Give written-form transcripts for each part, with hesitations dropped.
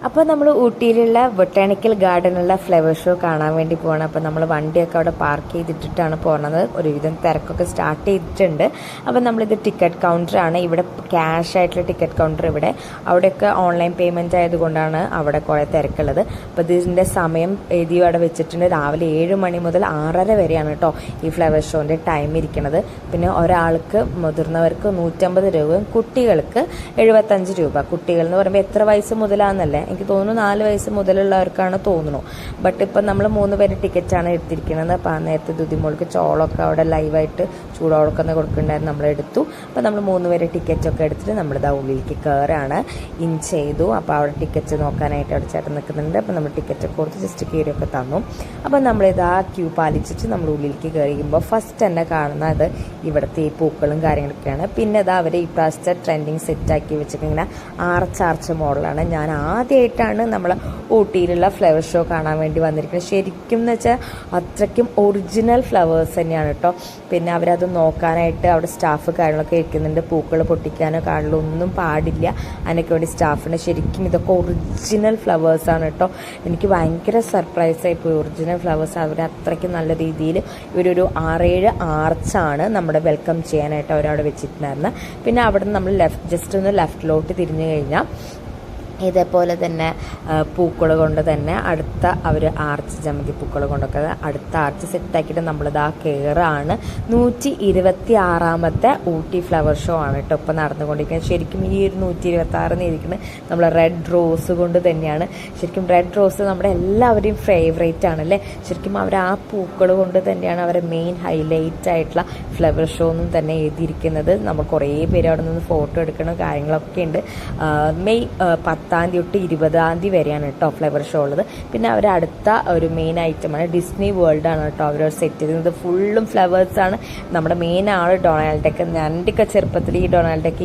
അപ്പോൾ നമ്മൾ ഊട്ടിയിലുള്ള botanical ഗാർഡനുള്ള flower show കാണാൻ വേണ്ടി പോകണം. അപ്പോൾ നമ്മൾ വണ്ടിയൊക്കെ അവിടെ പാർക്ക് ചെയ്തിട്ടിട്ടാണ് പോകുന്നത്. ഒരുവിധം തിരക്കൊക്കെ സ്റ്റാർട്ട് ചെയ്തിട്ടുണ്ട്. അപ്പോൾ നമ്മളിത് ടിക്കറ്റ് കൗണ്ടറാണ്. ഇവിടെ ക്യാഷ് ആയിട്ടുള്ള ടിക്കറ്റ് കൗണ്ടർ ഇവിടെ. അവിടെയൊക്കെ ഓൺലൈൻ പേയ്മെൻറ്റ് ആയതുകൊണ്ടാണ് അവിടെ കുറേ തിരക്കുള്ളത്. അപ്പോൾ ഇതിൻ്റെ സമയം എഴുതി അവിടെ വെച്ചിട്ടുണ്ട്. രാവിലെ 7 മണി മുതൽ 6:30 വരെയാണ് കേട്ടോ ഈ ഫ്ലവർ ഷോൻ്റെ ടൈം ഇരിക്കുന്നത്. പിന്നെ ഒരാൾക്ക് മുതിർന്നവർക്ക് 150 രൂപയും കുട്ടികൾക്ക് 75 രൂപ. കുട്ടികൾ എന്ന് പറയുമ്പോൾ എത്ര വയസ്സ് മുതലാണെന്നല്ലേ, എനിക്ക് തോന്നുന്നു 4 വയസ്സ് മുതലുള്ളവർക്കാണ് തോന്നുന്നു. ബട്ട് ഇപ്പം നമ്മൾ 3 പേര് ടിക്കറ്റാണ് എടുത്തിരിക്കുന്നത്. അപ്പോൾ ആ നേരത്തെ ദുതിമോൾക്ക് ചോളൊക്കെ അവിടെ ലൈവായിട്ട് ചൂടോളൊക്കെ കൊടുക്കുന്നുണ്ടായിരുന്നു, നമ്മളെടുത്തു. അപ്പോൾ നമ്മൾ 3 പേര് ടിക്കറ്റൊക്കെ എടുത്തിട്ട് നമ്മളിതാ ഉള്ളിലേക്ക് കയറാണ്, ഇൻ ചെയ്തു. അപ്പോൾ അവിടെ ടിക്കറ്റ് നോക്കാനായിട്ട് അവിടെ ചേട്ടൻ നിൽക്കുന്നുണ്ട്. അപ്പോൾ നമ്മൾ ടിക്കറ്റൊക്കെ കൊടുത്ത് ജസ്റ്റ് കയറിയൊക്കെ തന്നു. അപ്പോൾ നമ്മളിതാ ക്യൂ പാലിച്ചിട്ട് നമ്മൾ ഉള്ളിലേക്ക് കയറിയുമ്പോൾ ഫസ്റ്റ് തന്നെ കാണുന്നത് ഇവിടുത്തെ ഈ പൂക്കളും കാര്യങ്ങളൊക്കെയാണ്. പിന്നെ ഇതാ അവർ ഈ പ്രാവശ്യത്തെ ട്രെൻഡിങ് സെറ്റാക്കി വെച്ചിട്ട് ഇങ്ങനെ ആർച്ച് മോഡലാണ്. ഞാൻ ആദ്യമായിട്ടാണ് നമ്മൾ ഊട്ടിയിലുള്ള ഫ്ലവർ ഷോ കാണാൻ വേണ്ടി വന്നിരിക്കുന്നത്. ശരിക്കും എന്ന് വെച്ചാൽ അത്രയ്ക്കും ഒറിജിനൽ ഫ്ലവേഴ്സ് തന്നെയാണ് കേട്ടോ. പിന്നെ അവരത് നോക്കാനായിട്ട് അവിടെ സ്റ്റാഫ് കാര്യങ്ങളൊക്കെ ഇരിക്കുന്നുണ്ട്. പൂക്കൾ പൊട്ടിക്കാനോ കാണലോ ഒന്നും പാടില്ല, അതിനൊക്കെ വേണ്ടി സ്റ്റാഫിന്. ശരിക്കും ഇതൊക്കെ ഒറിജിനൽ ഫ്ലവേഴ്സാണ് കേട്ടോ. എനിക്ക് ഭയങ്കര സർപ്രൈസായി പോയി. ഒറിജിനൽ ഫ്ലവേഴ്സ് അവർ അത്രയ്ക്ക് നല്ല രീതിയിൽ ഇവരൊരു 6-7 ആർച്ചാണ് നമ്മുടെ വെൽക്കം ചെയ്യാനായിട്ട് അവരവിടെ വെച്ചിട്ടുണ്ടായിരുന്നത്. പിന്നെ അവിടെ നിന്ന് നമ്മൾ ജസ്റ്റ് ഒന്ന് ലെഫ്റ്റിലോട്ട് തിരിഞ്ഞു കഴിഞ്ഞാൽ ഇതേപോലെ തന്നെ പൂക്കൾ കൊണ്ട് തന്നെ അടുത്ത അവർ ആർച്ച് ജമന്തി പൂക്കൾ കൊണ്ടൊക്കെ അടുത്ത ആർച്ച് സെറ്റാക്കിയിട്ട് നമ്മളിത് ആ കയറാണ്. 126ാമത്തെ ഊട്ടി ഫ്ലവർ ഷോ ആണ് കേട്ടോ ഇപ്പോൾ നടന്നുകൊണ്ടിരിക്കുന്നത്. ശരിക്കും ഈ ഒരു 126 ഇരിക്കുന്നത് നമ്മൾ റെഡ് റോസ് കൊണ്ട് തന്നെയാണ്. ശരിക്കും റെഡ് റോസ് നമ്മുടെ എല്ലാവരെയും ഫേവറേറ്റ് ആണല്ലേ. ശരിക്കും അവർ ആ പൂക്കൾ കൊണ്ട് തന്നെയാണ് അവരെ മെയിൻ ഹൈലൈറ്റ് ആയിട്ടുള്ള ഫ്ലവർ ഷോ എന്നും തന്നെ എഴുതിയിരിക്കുന്നത്. നമ്മൾ കുറേ പേര് അവിടെ നിന്ന് ഫോട്ടോ എടുക്കണം കാര്യങ്ങളൊക്കെ ഉണ്ട്. മെയ് 10 തൊട്ട് 20 വരെയാണ് കേട്ടോ ഫ്ലവർ ഷോ ഉള്ളത്. പിന്നെ അവർ അടുത്ത ഒരു മെയിൻ ഐറ്റമാണ് ഡിസ്നി വേൾഡ് ആണ് കേട്ടോ അവർ സെറ്റ് ചെയ്തിരുന്നത്. ഫുള്ളും ഫ്ലവേഴ്സാണ്. നമ്മുടെ മെയിൻ ആൾ ഡൊണാൾഡൊക്കെ. ഞാൻ്റെയൊക്കെ ചെറുപ്പത്തിൽ ഈ ഡൊണാൾഡൊക്കെ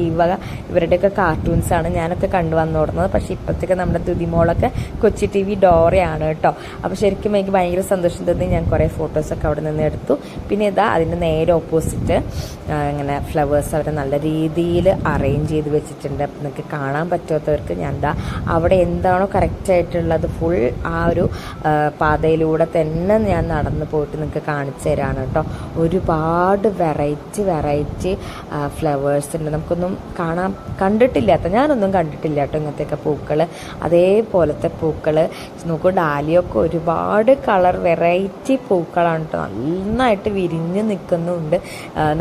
ഇവരുടെയൊക്കെ കാർട്ടൂൺസാണ് ഞാനൊക്കെ കണ്ടു വന്നോടുന്നത്. പക്ഷേ ഇപ്പോഴത്തേക്ക് നമ്മുടെ ദുതിമോളൊക്കെ കൊച്ചി TV ഡോറയാണ് കേട്ടോ. അപ്പോൾ ശരിക്കും എനിക്ക് ഭയങ്കര സന്തോഷം തോന്നി. ഞാൻ കുറേ ഫോട്ടോസൊക്കെ അവിടെ നിന്ന് എടുത്തു. പിന്നെ ഇതാ അതിൻ്റെ നേരെ ഓപ്പോസിറ്റ് ഇങ്ങനെ ഫ്ലവേഴ്സ് അവർ നല്ല രീതിയിൽ അറേഞ്ച് ചെയ്ത് വെച്ചിട്ടുണ്ട്. അപ്പം നിങ്ങൾക്ക് കാണാൻ പറ്റാത്തവർക്ക് ഞാൻ അവിടെ എന്താണോ കറക്റ്റായിട്ടുള്ളത് ഫുൾ ആ ഒരു പാതയിലൂടെ തന്നെ ഞാൻ നടന്നു പോയിട്ട് നിങ്ങൾക്ക് കാണിച്ചു തരാണ് കേട്ടോ. ഒരുപാട് വെറൈറ്റി ഫ്ലവേഴ്സ് ഉണ്ട്. നമുക്കൊന്നും കണ്ടിട്ടില്ലാത്ത, ഞാനൊന്നും കണ്ടിട്ടില്ല കേട്ടോ ഇങ്ങനത്തെയൊക്കെ പൂക്കൾ. അതേപോലത്തെ പൂക്കൾ നോക്കൂ. ഡാലിയൊക്കെ ഒരുപാട് കളർ വെറൈറ്റി പൂക്കളാണ് കേട്ടോ. നന്നായിട്ട് വിരിഞ്ഞ് നിൽക്കുന്നുണ്ട്.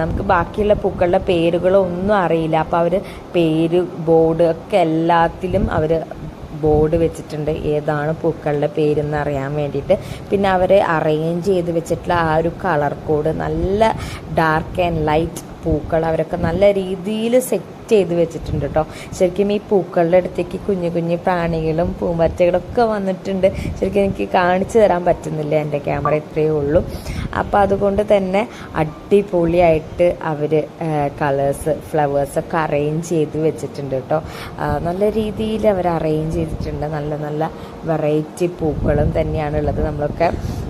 നമുക്ക് ബാക്കിയുള്ള പൂക്കളുടെ പേരുകളൊന്നും അറിയില്ല. അപ്പോൾ അവർ പേര് ബോർഡ് ഒക്കെ എല്ലാത്തിലും അവർ ബോർഡ് വെച്ചിട്ടുണ്ട് ഏതാണ് പൂക്കളുടെ പേരെന്ന് അറിയാൻ വേണ്ടിയിട്ട്. പിന്നെ അവർ അറേഞ്ച് ചെയ്ത് വെച്ചിട്ടുള്ള ആ ഒരു കളർ കോഡ്, നല്ല ഡാർക്ക് ആൻഡ് ലൈറ്റ് പൂക്കൾ അവരൊക്കെ നല്ല രീതിയിൽ സെറ്റ് ചെയ്ത് വെച്ചിട്ടുണ്ട് കേട്ടോ. ശരിക്കും ഈ പൂക്കളുടെ അടുത്തേക്ക് കുഞ്ഞു പ്രാണികളും പൂമ്പറ്റകളൊക്കെ വന്നിട്ടുണ്ട്. ശരിക്കും എനിക്ക് കാണിച്ചു തരാൻ പറ്റുന്നില്ല, എൻ്റെ ക്യാമറ ഇത്രയേ ഉള്ളൂ. അപ്പോൾ അതുകൊണ്ട് തന്നെ അടിപൊളിയായിട്ട് അവർ കളേഴ്സ് ഫ്ലവേഴ്സൊക്കെ അറേഞ്ച് ചെയ്ത് വെച്ചിട്ടുണ്ട് കേട്ടോ. നല്ല രീതിയിൽ അവർ അറേഞ്ച് ചെയ്തിട്ടുണ്ട്. നല്ല വെറൈറ്റി പൂക്കളും തന്നെയാണ് ഉള്ളത്. നമ്മളൊക്കെ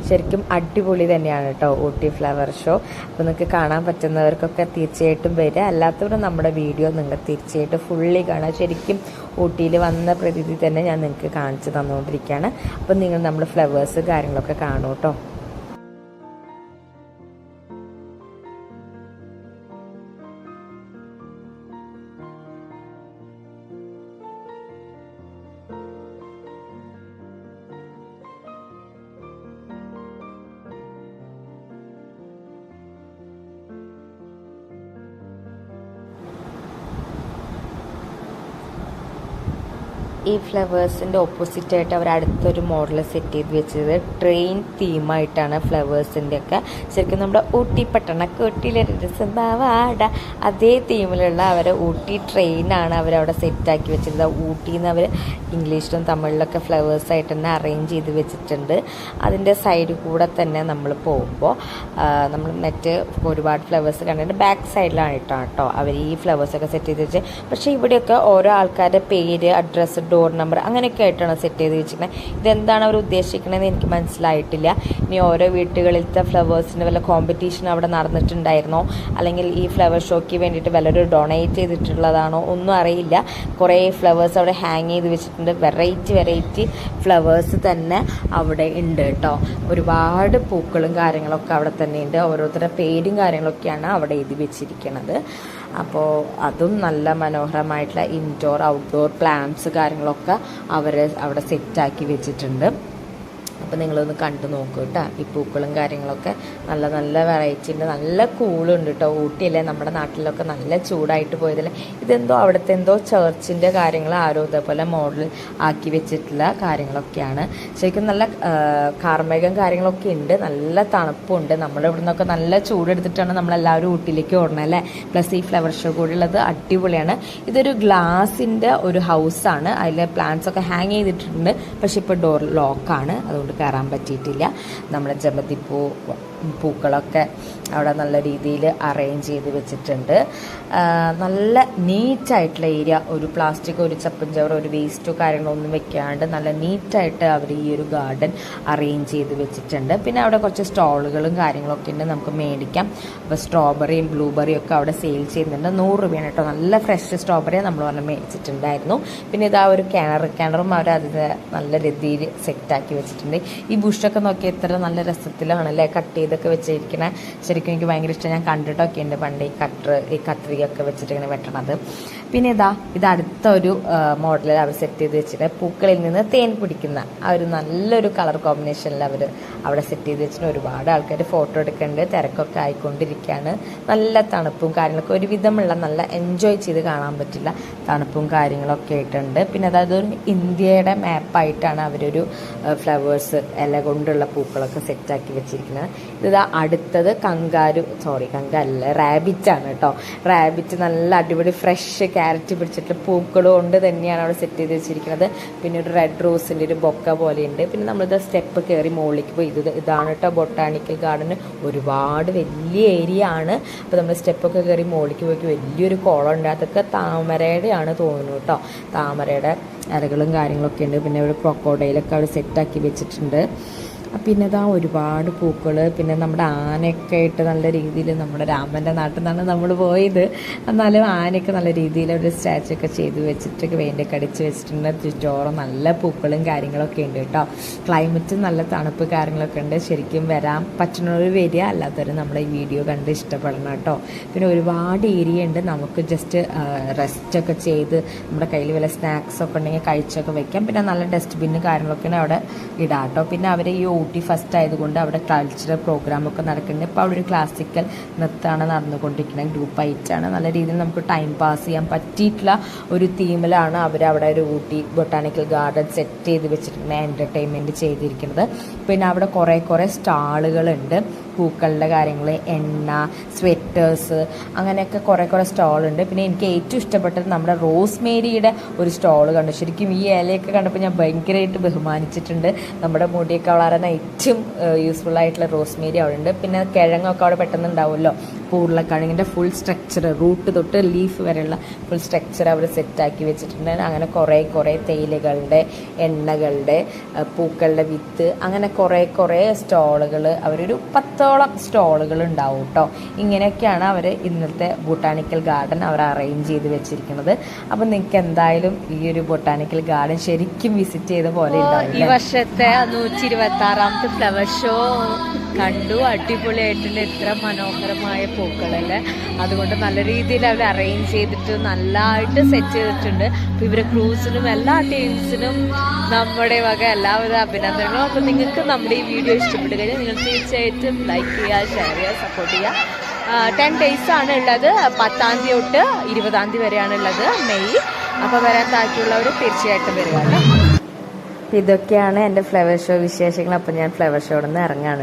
ശരിക്കും അടിപൊളി തന്നെയാണ് കേട്ടോ ഊട്ടി ഫ്ലവർ ഷോ. അപ്പോൾ നിങ്ങൾക്ക് കാണാൻ പറ്റുന്നവർക്കൊക്കെ തീർച്ചയായിട്ടും വരിക. അല്ലാത്തവരും നമ്മുടെ വീഡിയോ നിങ്ങൾ തീർച്ചയായിട്ടും ഫുള്ളി കാണുക. ശരിക്കും ഊട്ടിയിൽ വന്ന പ്രതീതി തന്നെ ഞാൻ നിങ്ങൾക്ക് കാണിച്ചു തന്നുകൊണ്ടിരിക്കുകയാണ്. അപ്പം നിങ്ങൾ നമ്മൾ ഫ്ലവേഴ്സ് കാര്യങ്ങളൊക്കെ കാണും കേട്ടോ. ഈ ഫ്ലവേഴ്സിൻ്റെ ഓപ്പോസിറ്റായിട്ട് അവർ അടുത്തൊരു മോഡൽ സെറ്റ് ചെയ്ത് വെച്ചത് ട്രെയിൻ തീമായിട്ടാണ് ഫ്ലവേഴ്സിൻ്റെ ഒക്കെ. ശരിക്കും നമ്മുടെ ഊട്ടി പട്ടണക്ക് ഊട്ടിയിലെ രസംഭാവാട അതേ തീമിലുള്ള അവരെ ഊട്ടി ട്രെയിനാണ് അവരവിടെ സെറ്റാക്കി വെച്ചിരുന്നത്. ഊട്ടിയിൽ നിന്ന് അവർ ഇംഗ്ലീഷിലും തമിഴിലൊക്കെ ഫ്ലവേഴ്സായിട്ട് തന്നെ അറേഞ്ച് ചെയ്ത് വെച്ചിട്ടുണ്ട്. അതിൻ്റെ സൈഡിൽ കൂടെ തന്നെ നമ്മൾ പോകുമ്പോൾ നമ്മൾ നെറ്റ് ഒരുപാട് ഫ്ലവേഴ്സ് കണ്ടിട്ട് ബാക്ക് സൈഡിലാണ് കേട്ടോ അവർ ഈ ഫ്ലവേഴ്സൊക്കെ സെറ്റ് ചെയ്ത് വെച്ച്. പക്ഷേ ഇവിടെയൊക്കെ ഓരോ ആൾക്കാരുടെ പേര്, അഡ്രസ്സ്, ഡോർ നമ്പർ അങ്ങനെയൊക്കെ ആയിട്ടാണ് സെറ്റ് ചെയ്ത് വെച്ചിരിക്കുന്നത്. ഇതെന്താണ് അവർ ഉദ്ദേശിക്കണമെന്ന് എനിക്ക് മനസ്സിലായിട്ടില്ല. ഇനി ഓരോ വീട്ടുകളിലത്തെ ഫ്ലവേഴ്സിന് വല്ല കോമ്പറ്റീഷൻ അവിടെ നടന്നിട്ടുണ്ടായിരുന്നോ, അല്ലെങ്കിൽ ഈ ഫ്ലവർ ഷോയ്ക്ക് വേണ്ടിയിട്ട് വല്ലൊരു ഡൊണേറ്റ് ചെയ്തിട്ടുള്ളതാണോ ഒന്നും അറിയില്ല. കുറേ ഫ്ലവേഴ്സ് അവിടെ ഹാങ് ചെയ്ത് വെച്ചിട്ടുണ്ട്. വെറൈറ്റി ഫ്ലവേഴ്സ് തന്നെ അവിടെ ഉണ്ട് കേട്ടോ. ഒരുപാട് പൂക്കളും കാര്യങ്ങളൊക്കെ അവിടെ തന്നെ ഉണ്ട്. ഓരോരുത്തരുടെ പേരും കാര്യങ്ങളൊക്കെയാണ് അവിടെ എഴുതി വെച്ചിരിക്കുന്നത്. അപ്പോൾ അതും നല്ല മനോഹരമായിട്ടുള്ള ഇൻഡോർ ഔട്ട്ഡോർ പ്ലാന്റ്സ് കാര്യങ്ങളൊക്കെ അവർ അവിടെ സെറ്റാക്കി വെച്ചിട്ടുണ്ട്. അപ്പോൾ നിങ്ങളൊന്ന് കണ്ടു നോക്കൂ കേട്ടോ. ഈ പൂക്കളും കാര്യങ്ങളൊക്കെ നല്ല നല്ല വെറൈറ്റി ഉണ്ട്. നല്ല കൂളുണ്ട് കേട്ടോ. ഊട്ടിയല്ലേ, നമ്മുടെ നാട്ടിലൊക്കെ നല്ല ചൂടായിട്ട് പോയതല്ലേ. ഇതെന്തോ അവിടുത്തെ എന്തോ ചർച്ചിൻ്റെ കാര്യങ്ങൾ ആരോ ഇതേപോലെ മോഡൽ ആക്കി വെച്ചിട്ടുള്ള കാര്യങ്ങളൊക്കെയാണ്. ശരിക്കും നല്ല കാർമേഘം കാര്യങ്ങളൊക്കെ ഉണ്ട്. നല്ല തണുപ്പുണ്ട്. നമ്മുടെ ഇവിടെ നിന്നൊക്കെ നല്ല ചൂടെടുത്തിട്ടാണ് നമ്മളെല്ലാവരും ഊട്ടിയിലേക്ക് ഓടണം അല്ലേ. പ്ലസ് ഈ ഫ്ലവർ ഷോ കൂടി ഉള്ളത് അടിപൊളിയാണ്. ഇതൊരു ഗ്ലാസിൻ്റെ ഒരു ഹൗസാണ്. അതിൽ പ്ലാന്റ്സ് ഒക്കെ ഹാങ് ചെയ്തിട്ടുണ്ട്. പക്ഷെ ഇപ്പോൾ ഡോർ ലോക്കാണ്, അതുകൊണ്ട് കയറാൻ പറ്റിയിട്ടില്ല. നമ്മുടെ ജമന്തിപ്പൂ പൂക്കളൊക്കെ അവിടെ നല്ല രീതിയിൽ അറേഞ്ച് ചെയ്ത് വെച്ചിട്ടുണ്ട്. നല്ല നീറ്റായിട്ടുള്ള ഏരിയ. ഒരു പ്ലാസ്റ്റിക്, ഒരു ചപ്പും ചവറോ, ഒരു വേസ്റ്റോ കാര്യങ്ങളൊന്നും വെക്കാണ്ട് നല്ല നീറ്റായിട്ട് അവർ ഈ ഒരു ഗാർഡൻ അറേഞ്ച് ചെയ്ത് വെച്ചിട്ടുണ്ട്. പിന്നെ അവിടെ കുറച്ച് സ്റ്റോളുകളും കാര്യങ്ങളൊക്കെ ഉണ്ട്, നമുക്ക് മേടിക്കാം. അപ്പോൾ സ്ട്രോബെറിയും ബ്ലൂബെറിയും ഒക്കെ അവിടെ സെയിൽ ചെയ്യുന്നുണ്ട്. 100 രൂപയാണ് കേട്ടോ. നല്ല ഫ്രഷ് സ്ട്രോബെറി നമ്മൾ പറഞ്ഞ് മേടിച്ചിട്ടുണ്ടായിരുന്നു. പിന്നെ ഇതാ ഒരു കിണറും അവർ അതിന് നല്ല രീതിയിൽ സെറ്റാക്കി വെച്ചിട്ടുണ്ട്. ഈ ബുഷൊക്കെ നോക്കി എത്ര നല്ല രസത്തിലാണല്ലേ കട്ട് ചെയ്തൊക്കെ വെച്ചിരിക്കണേ. ശരിക്കും എനിക്ക് ഭയങ്കര ഇഷ്ടം. ഞാൻ കണ്ടിട്ടൊക്കെ ഉണ്ട് പണ്ട് ഈ കത്രികയൊക്കെ വെച്ചിട്ട് ഇങ്ങനെ വെട്ടണത്. പിന്നെ ഇത് അടുത്ത ഒരു മോഡലിൽ അവർ സെറ്റ് ചെയ്ത് വെച്ചിട്ട് പൂക്കളിൽ നിന്ന് തേൻ പിടിക്കുന്ന ആ ഒരു നല്ലൊരു കളർ കോമ്പിനേഷനിൽ അവർ അവിടെ സെറ്റ് ചെയ്ത് വെച്ചിട്ട് ഒരുപാട് ആൾക്കാർ ഫോട്ടോ എടുക്കേണ്ടത് തിരക്കൊക്കെ ആയിക്കൊണ്ടിരിക്കുകയാണ്. നല്ല തണുപ്പും കാര്യങ്ങളൊക്കെ ഒരുവിധമുള്ള നല്ല എൻജോയ് ചെയ്ത് കാണാൻ പറ്റില്ല തണുപ്പും കാര്യങ്ങളൊക്കെ ആയിട്ടുണ്ട്. പിന്നെ അതായത് ഇന്ത്യയുടെ മാപ്പായിട്ടാണ് അവരൊരു ഫ്ലവേഴ്സ് ഇല കൊണ്ടുള്ള പൂക്കളൊക്കെ സെറ്റാക്കി വെച്ചിരിക്കുന്നത്. ഇതാ അടുത്തത് റാബിറ്റാണ് കേട്ടോ. റാബിറ്റ് നല്ല അടിപൊളി ഫ്രഷ് ക്യാരറ്റ് പിടിച്ചിട്ട് പൂക്കളും കൊണ്ട് തന്നെയാണ് അവിടെ സെറ്റ് ചെയ്ത് വെച്ചിരിക്കുന്നത്. പിന്നെ ഒരു റെഡ് റോസിൻ്റെ ഒരു ബൊക്ക പോലെയുണ്ട്. പിന്നെ നമ്മളിത് സ്റ്റെപ്പ് കയറി മുകളിലേക്ക് പോയി. ഇതാണ് കേട്ടോ ബൊട്ടാണിക്കൽ ഗാർഡൻ. ഒരുപാട് വലിയ ഏരിയ ആണ്. അപ്പോൾ നമ്മൾ സ്റ്റെപ്പൊക്കെ കയറി മുകളിലേക്ക് പോയി വലിയൊരു കുളം ഉണ്ട്. അതൊക്കെ താമരയുടെ ആണ് തോന്നുന്നു കേട്ടോ. താമരയുടെ ഇലകളും കാര്യങ്ങളൊക്കെ ഉണ്ട്. പിന്നെ ഒരു ക്രൊക്കോഡൈലൊക്കെ അവിടെ സെറ്റാക്കി വെച്ചിട്ടുണ്ട്. പിന്നെ ഇതാ ഒരുപാട് പൂക്കൾ. പിന്നെ നമ്മുടെ ആനയൊക്കെ ആയിട്ട് നല്ല രീതിയിൽ, നമ്മുടെ രാമൻ്റെ നാട്ടിൽ നിന്നാണ് നമ്മൾ പോയത്, എന്നാലും ആനയൊക്കെ നല്ല രീതിയിൽ ഒരു സ്റ്റാച്ചു ഒക്കെ ചെയ്ത് വെച്ചിട്ടൊക്കെ വേണ്ടിയൊക്കെ അടിച്ച് വെച്ചിട്ടുണ്ട്. ചുറ്റോളം നല്ല പൂക്കളും കാര്യങ്ങളൊക്കെ ഉണ്ട് കേട്ടോ. ക്ലൈമറ്റ് നല്ല തണുപ്പ് കാര്യങ്ങളൊക്കെ ഉണ്ട്. ശരിക്കും വരാൻ പറ്റുന്നവർ വരിക, അല്ലാത്തവർ നമ്മുടെ ഈ വീഡിയോ കണ്ട് ഇഷ്ടപ്പെടണം കേട്ടോ. പിന്നെ ഒരുപാട് ഏരിയ ഉണ്ട്. നമുക്ക് ജസ്റ്റ് റെസ്റ്റൊക്കെ ചെയ്ത് നമ്മുടെ കയ്യിൽ വല്ല സ്നാക്സൊക്കെ ഉണ്ടെങ്കിൽ കഴിച്ചൊക്കെ വെക്കാം. പിന്നെ നല്ല ഡസ്റ്റ്ബിന്ന് കാര്യങ്ങളൊക്കെയാണ് അവിടെ ഇടാം കേട്ടോ. പിന്നെ അവർ ഈ ഊട്ടി ഫസ്റ്റ് ആയതുകൊണ്ട് അവിടെ കൾച്ചറൽ പ്രോഗ്രാമൊക്കെ നടക്കുന്നുണ്ട്. ഇപ്പോൾ അവിടെ ഒരു ക്ലാസിക്കൽ നൃത്തമാണ് നടന്നുകൊണ്ടിരിക്കുന്നത്. ഗ്രൂപ്പായിട്ടാണ്. നല്ല രീതിയിൽ നമുക്ക് ടൈം പാസ് ചെയ്യാൻ പറ്റിയിട്ടുള്ള ഒരു തീമിലാണ് അവരവിടെ ഒരു ഊട്ടി ബൊട്ടാണിക്കൽ ഗാർഡൻ സെറ്റ് ചെയ്ത് വെച്ചിട്ടുണ്ട്, എൻ്റർടൈൻമെൻറ്റ് ചെയ്തിരിക്കുന്നത്. പിന്നെ അവിടെ കുറേ സ്റ്റാളുകളുണ്ട്. പൂക്കളുടെ കാര്യങ്ങൾ, എണ്ണ, സ്വെറ്റേഴ്സ്, അങ്ങനെയൊക്കെ കുറേ സ്റ്റോളുണ്ട്. പിന്നെ എനിക്ക് ഏറ്റവും ഇഷ്ടപ്പെട്ടത് നമ്മുടെ റോസ്മേരിയുടെ ഒരു സ്റ്റോൾ കണ്ടു. ശരിക്കും ഈ ഇലയൊക്കെ കണ്ടപ്പോൾ ഞാൻ ഭയങ്കരമായിട്ട് ബഹുമാനിച്ചിട്ടുണ്ട്. നമ്മുടെ മുടിയൊക്കെ വളരാൻ ഏറ്റവും യൂസ്ഫുൾ ആയിട്ടുള്ള റോസ്മേരി അവിടെ ഉണ്ട്. പിന്നെ കിഴങ്ങൊക്കെ അവിടെ പെട്ടെന്ന് ഉണ്ടാവുമല്ലോ. ഉരുളക്കിഴങ്ങിൻ്റെ ഫുൾ സ്ട്രക്ചർ, റൂട്ട് തൊട്ട് ലീഫ് വരെയുള്ള ഫുൾ സ്ട്രക്ചർ അവർ സെറ്റാക്കി വെച്ചിട്ടുണ്ട്. അങ്ങനെ കുറേ തേയിലകളുടെ, എണ്ണകളുടെ, പൂക്കളുടെ വിത്ത്, അങ്ങനെ കുറേ സ്റ്റോളുകൾ, അവരൊരു 10ഓളം സ്റ്റോളുകൾ ഉണ്ടാവും കേട്ടോ. ഇങ്ങനെയൊക്കെയാണ് അവർ ഇന്നത്തെ ബൊട്ടാണിക്കൽ ഗാർഡൻ അവർ അറേഞ്ച് ചെയ്ത് വെച്ചിരിക്കുന്നത്. അപ്പം നിങ്ങൾക്ക് എന്തായാലും ഈ ഒരു ബൊട്ടാണിക്കൽ ഗാർഡൻ ശരിക്കും വിസിറ്റ് ചെയ്ത പോലെ ഉണ്ടാവും. ഈ വർഷത്തെ 126ാമത്തെ ഫ്ലവർ ഷോ കണ്ടു. അടിപൊളിയായിട്ടുള്ള എത്ര മനോഹരമായ പൂക്കളല്ലേ. അതുകൊണ്ട് നല്ല രീതിയിൽ അവർ അറേഞ്ച് ചെയ്തിട്ട് നല്ലതായിട്ട് സെറ്റ് ചെയ്തിട്ടുണ്ട്. അപ്പോൾ ഇവരെ ക്രൂസിനും എല്ലാ ടീംസിനും നമ്മുടെ വക എല്ലാവിധ അഭിനന്ദനങ്ങളും. അപ്പോൾ നിങ്ങൾക്ക് നമ്മുടെ ഈ വീഡിയോ ഇഷ്ടപ്പെട്ട് കഴിഞ്ഞാൽ നിങ്ങൾ തീർച്ചയായിട്ടും ലൈക്ക് ചെയ്യുക, ഷെയർ ചെയ്യുക, സപ്പോർട്ട് ചെയ്യുക. 10 days ആണ് ഉള്ളത്. 10ാം തീയതി തൊട്ട് 20ാം തീയതി വരെയാണ് ഉള്ളത്, മെയ്. അപ്പോൾ വരാൻ താല്പര്യമുള്ളവർ തീർച്ചയായിട്ടും വരിക. ഇതൊക്കെയാണ് എൻ്റെ ഫ്ലവർ ഷോ വിശേഷങ്ങൾ. അപ്പോൾ ഞാൻ ഫ്ലവർ ഷോയിൽ നിന്ന് ഇറങ്ങാണ്.